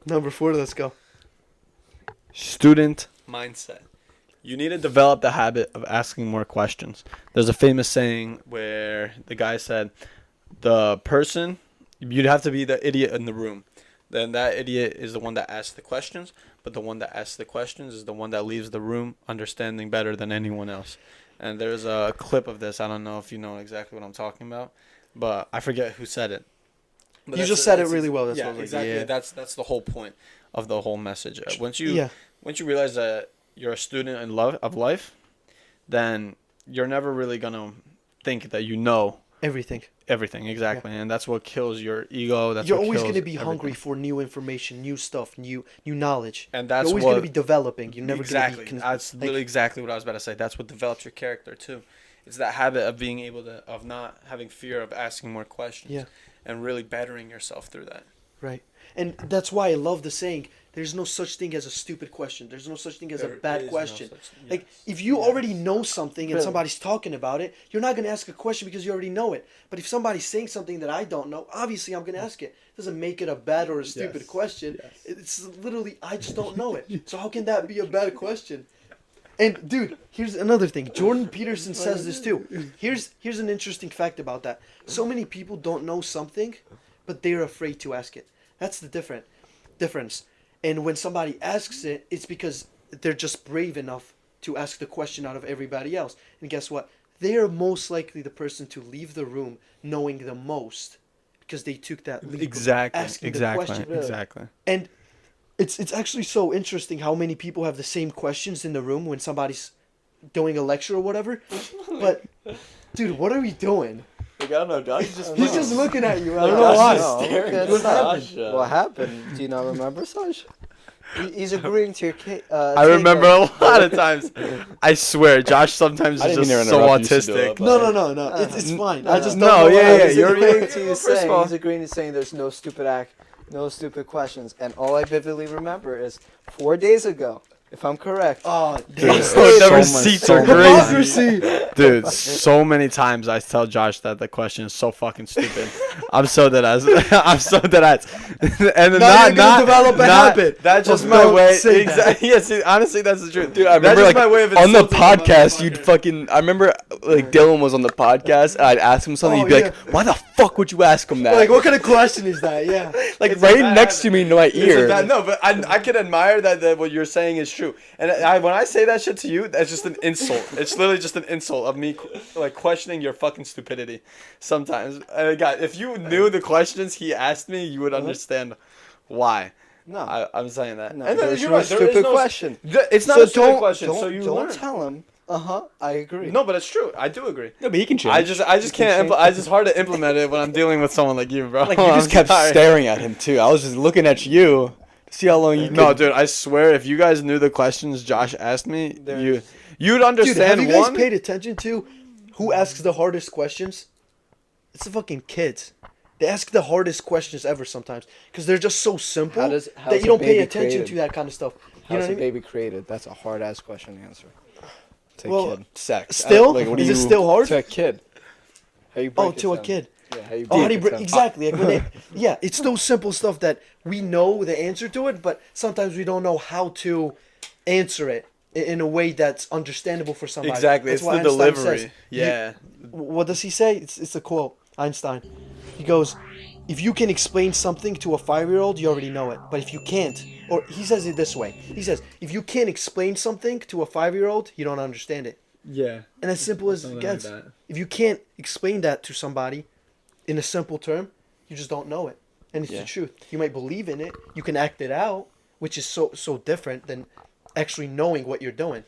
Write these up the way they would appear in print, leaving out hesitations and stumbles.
Number 4, let's go. Student mindset. You need to develop the habit of asking more questions. There's a famous saying where the guy said, you'd have to be the idiot in the room. Then that idiot is the one that asks the questions, but the one that asks the questions is the one that leaves the room understanding better than anyone else. And there's a clip of this. I don't know if you know exactly what I'm talking about, but I forget who said it. But you just said it really well. That's yeah, what I was exactly. like, yeah. That's the whole point of the whole message. Once you realize that you're a student of life, then you're never really gonna think that you know everything. Exactly, and that's what kills your ego. You're always going to be hungry for new information, new stuff, new knowledge. And that's you're always going to be developing. You're never exactly. going to be... That's literally exactly what I was about to say. That's what develops your character too. It's that habit of being able to, of not having fear of asking more questions. Yeah. And really bettering yourself through that. Right. And that's why I love the saying, there's no such thing as a stupid question. There's no such thing as a bad question. Like, if you already know something and somebody's talking about it, you're not going to ask a question because you already know it. But if somebody's saying something that I don't know, obviously I'm going to ask it. It doesn't make it a bad or a stupid question. Yes. It's literally, I just don't know it. So how can that be a bad question? And, dude, here's another thing. Jordan Peterson says this, too. Here's an interesting fact about that. So many people don't know something, but they're afraid to ask it. That's the difference. And when somebody asks it, it's because they're just brave enough to ask the question out of everybody else. And guess what? They are most likely the person to leave the room knowing the most because they took that leap asking the question. Exactly. And it's actually so interesting how many people have the same questions in the room when somebody's doing a lecture or whatever. But, dude, what are we doing? I don't know, Josh. He's just looking at you. I don't know why. What happened? What happened? Do you not remember, Saj? He's agreeing to your case. I remember a lot of times. I swear, Josh sometimes is just so autistic. No. It's fine. I just don't know. You're agreeing to you saying. He's agreeing to saying there's no stupid questions. And all I vividly remember is 4 days ago. If I'm correct. Oh, damn. Receipts are crazy. Dude, so many times I tell Josh that the question is so fucking stupid. I'm so dead ass. And not develop a habit. That's just my way. Exactly. Yeah, see, honestly, that's the truth. Dude, I remember like on the podcast, you'd fucking. I remember like Dylan was on the podcast. And I'd ask him something. He'd be like, "Why the fuck would you ask him that? Like, what kind of question is that? Yeah. Like it's right next to me in my ear. No, but I can admire that what you're saying is true. And when I say that shit to you, that's just an insult. It's literally just an insult of me like questioning your fucking stupidity. Sometimes, God, if you knew the questions he asked me, you would understand why. No, I'm saying that. No, there's no stupid question. It's not a stupid question. So you don't tell him. I agree. No, but it's true. I do agree. No, but he can change. I just can't. It's just hard to implement it when I'm dealing with someone like you, bro. Like you just kept staring at him too. I was just looking at you. See how long you can... No, dude, I swear, if you guys knew the questions Josh asked me, you'd understand. Dude, have you guys paid attention to who asks the hardest questions? It's the fucking kids. They ask the hardest questions ever sometimes because they're just so simple that you don't pay attention to that kind of stuff. How's a baby created? That's a hard ass question to answer. To a kid. Sex. Still? Is it still hard? To a kid. How you break to a kid. Yeah, how you break exactly. Like it's those simple stuff that we know the answer to it, but sometimes we don't know how to answer it in a way that's understandable for somebody. Exactly, that's it's the delivery. What does he say? It's a quote. Einstein. He goes, if you can explain something to a 5-year-old, you already know it. But if you can't, or he says it this way. He says, if you can't explain something to a 5-year-old, you don't understand it. Yeah. And as simple as it gets. Like if you can't explain that to somebody in a simple term, you just don't know it. And it's the truth. You might believe in it. You can act it out, which is so different than actually knowing what you're doing.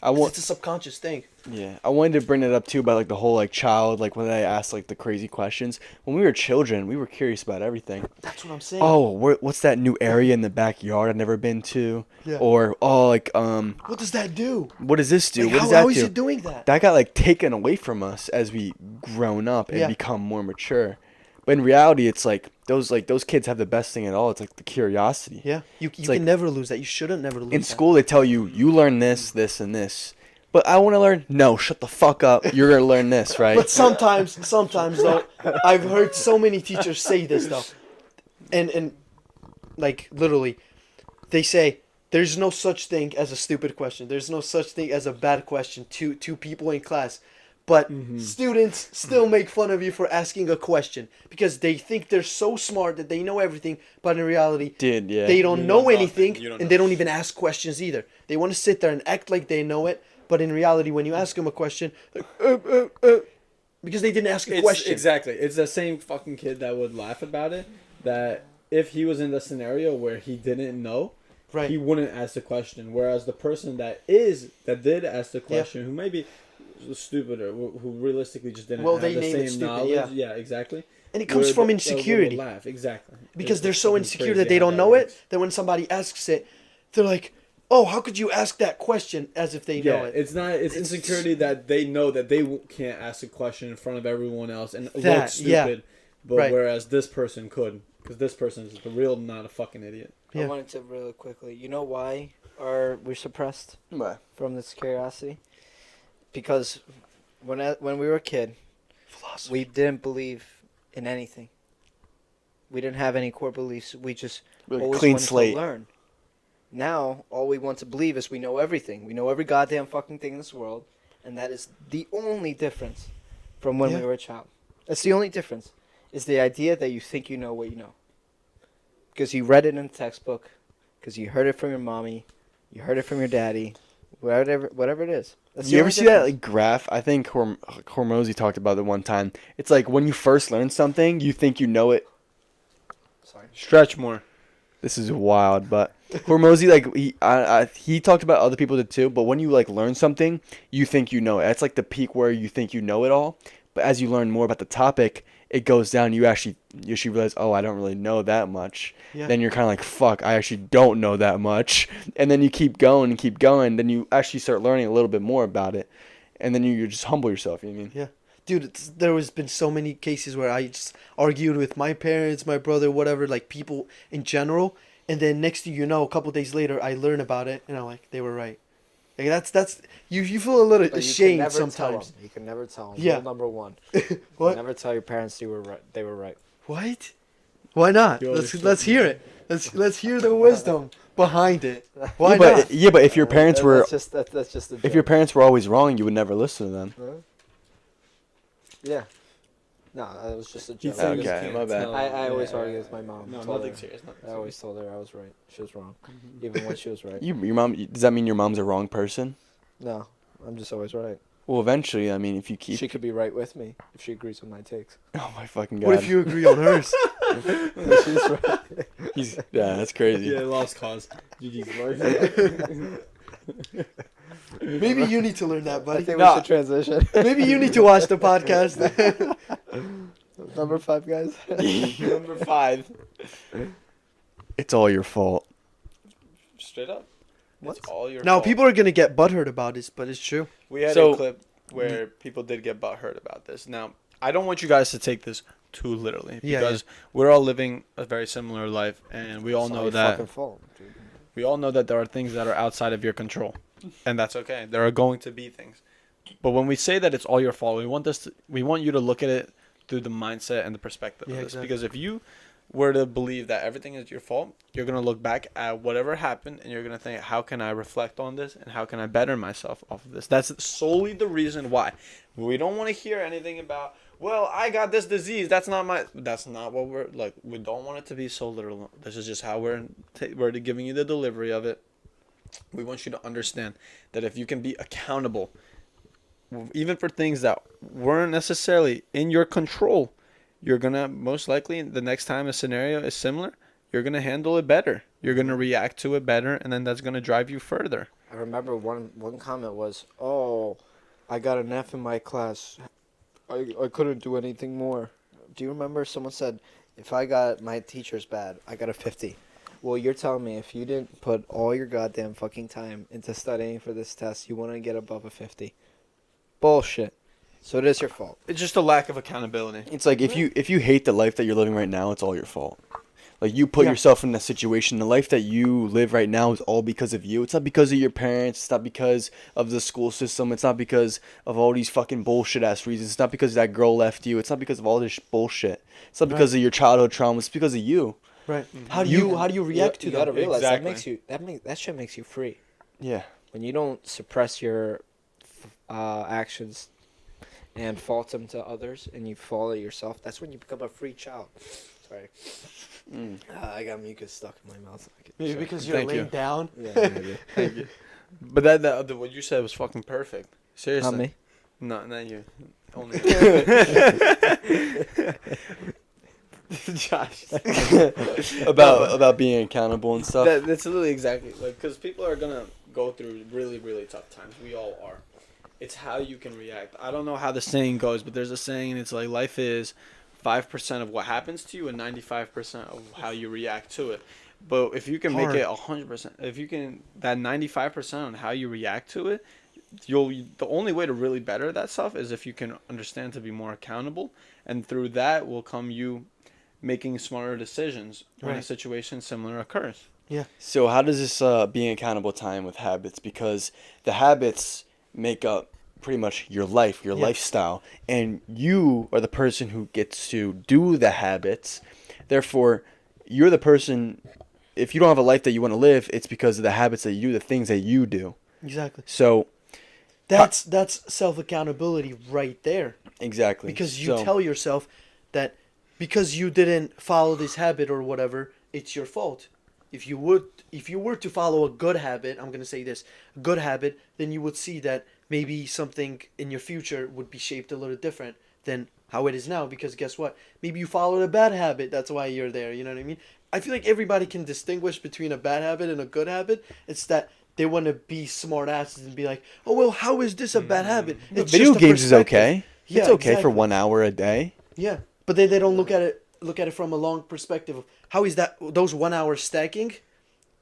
It's a subconscious thing. Yeah, I wanted to bring it up too about like the whole like child, like when I asked like the crazy questions. When we were children, we were curious about everything. That's what I'm saying. Oh, what's that new area in the backyard I've never been to? Yeah. Or what does that do? What does this do? Like, what does that do? How is it doing that? That got like taken away from us as we grown up and become more mature. But in reality, it's like those kids have the best thing at all. It's like the curiosity. Yeah, you can never lose that. You shouldn't never lose that. In school, they tell you learn this, this, and this. But I want to learn. No, shut the fuck up. You're gonna learn this, right? But sometimes though, I've heard so many teachers say this though, and like literally, they say there's no such thing as a stupid question. There's no such thing as a bad question to people in class. But students still make fun of you for asking a question because they think they're so smart that they know everything, but in reality, they don't know anything, and they don't even ask questions either. They want to sit there and act like they know it, but in reality, when you ask them a question, like, because they didn't ask a question. Exactly. It's the same fucking kid that would laugh about it, that if he was in the scenario where he didn't know, Right. he wouldn't ask the question. Whereas the person that did ask the question, who maybe was stupid or who realistically just didn't have the same knowledge. Yeah, exactly. And it comes from insecurity. Laugh. Exactly. Because they're so insecure that they don't know it, that when somebody asks it, they're like, oh, how could you ask that question as if they know it? It's insecurity that they know that they can't ask a question in front of everyone else and look stupid. But whereas this person could. Because this person is the real, not a fucking idiot. I wanted to really quickly. You know why we're suppressed from this curiosity? Because when we were a kid, we didn't believe in anything. We didn't have any core beliefs. We just always clean wanted slate. to learn. Now, all we want to believe is we know everything. We know every goddamn fucking thing in this world. And that is the only difference from when we were a child. That's the only difference. Is the idea that you think you know what you know. Because you read it in a textbook. Because you heard it from your mommy. You heard it from your daddy. Whatever it is. That's You ever see that like graph? I think Hormozy talked about it one time. It's like when you first learn something, you think you know it. Sorry. Stretch more. This is wild, but Hormozy, like he talked about other people did too. But when you like learn something, you think you know it. That's like the peak where you think you know it all. But as you learn more about the topic, it goes down. You actually realize, oh, I don't really know that much. Yeah. Then you're kind of like, fuck, I actually don't know that much. And then you keep going and keep going. Then you actually start learning a little bit more about it. And then you just humble yourself, you know what I mean? Yeah. Dude, there has been so many cases where I just argued with my parents, my brother, whatever, like people in general. And then next thing you know, a couple days later, I learn about it. And I'm like, they were right. Like that's you feel a little ashamed sometimes. You can never tell them. Yeah. Rule number one. What? You never tell your parents they were right. What? Why not? Let's hear it. Let's hear the wisdom behind it. Why not? But if your parents were that's just a joke. if your parents were always wrong, you would never listen to them. Yeah. No, that was just a joke. Okay, my bad. I always argue with my mom. No, nothing serious. I always told her I was right. She was wrong, even when she was right. Your mom? Does that mean your mom's a wrong person? No, I'm just always right. Well, eventually, I mean, if you keep. She could be right with me if she agrees with my takes. Oh my fucking god! What if you agree on hers? She's right. That's crazy. Yeah, lost cause. Maybe you need to learn that, I buddy. think we should transition. Maybe you need to watch the podcast. Number 5, guys. Number 5. It's all your fault. Straight up. What? It's all your Now, fault. people are going to get butthurt about this, but it's true. We had So- a clip where people did get butthurt about this. Now, I don't want you guys to take this too literally because we're all living a very similar life, and we all know that there are things that are outside of your control, and that's okay. There are going to be things, but when we say that it's all your fault, we want you to look at it through the mindset and the perspective of this. Exactly. Because if you were to believe that everything is your fault, you're going to look back at whatever happened and you're going to think, how can I reflect on this and how can I better myself off of this? That's solely the reason why. We don't want to hear anything about, well, I got this disease. That's not what we're like. We don't want it to be so literal. This is just how we're giving you the delivery of it. We want you to understand that if you can be accountable, even for things that weren't necessarily in your control, you're going to most likely, the next time a scenario is similar, you're going to handle it better. You're going to react to it better, and then that's going to drive you further. I remember one comment was, "Oh, I got an F in my class. I couldn't do anything more." Do you remember someone said, "If I got my teacher's bad, I got a 50." Well, you're telling me if you didn't put all your goddamn fucking time into studying for this test, you wouldn't get above a 50. Bullshit. So it is your fault. It's just a lack of accountability. It's like if you hate the life that you're living right now, it's all your fault. Like you put yourself in that situation. The life that you live right now is all because of you. It's not because of your parents. It's not because of the school system. It's not because of all these fucking bullshit ass reasons. It's not because that girl left you. It's not because of all this bullshit. It's not because of your childhood trauma. It's because of you. Right. How do you react to You gotta that? realize Exactly. that shit makes you free. Yeah. When you don't suppress your actions and fault them to others, and you follow yourself, that's when you become a free child. Sorry. I got mucus stuck in my mouth. Maybe Sorry. because you're Thank laying you. down. Yeah, maybe. Thank you. But that what you said was fucking perfect. Seriously. Not me. No, not you. Only. Josh. about being accountable and stuff. That's literally exactly like because people are gonna go through really really tough times. We all are. It's how you can react. I don't know how the saying goes, but there's a saying. It's like life is 5% of what happens to you and 95% of how you react to it. But if you can make it 100%, if you can that 95% on how you react to it, the only way to really better that stuff is if you can understand to be more accountable, and through that will come you making smarter decisions when a situation similar occurs. Yeah. So how does this being accountable tie in with habits? Because the habits make up pretty much your life, your lifestyle, and you are the person who gets to do the habits. Therefore, you're the person. If you don't have a life that you want to live, it's because of the habits that you do, the things that you do. Exactly. So that's self accountability right there. Exactly. Because you tell yourself that because you didn't follow this habit or whatever, it's your fault. If you were to follow a good habit, I'm gonna say this, a good habit, then you would see that maybe something in your future would be shaped a little different than how it is now. Because guess what? Maybe you followed a bad habit. That's why you're there. You know what I mean? I feel like everybody can distinguish between a bad habit and a good habit. It's that they want to be smart asses and be like, oh, well, how is this a bad habit? It's video just a games is perspective. okay. Yeah, it's okay for exactly. 1 hour a day. Yeah, but they don't look at it from a long perspective of how is that those 1 hour stacking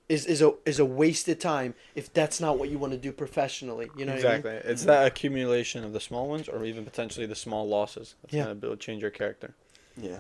is a wasted time if that's not what you want to do professionally. You know Exactly. what I mean? It's that accumulation of the small ones or even potentially the small losses that's Yeah. gonna change your character. Yeah.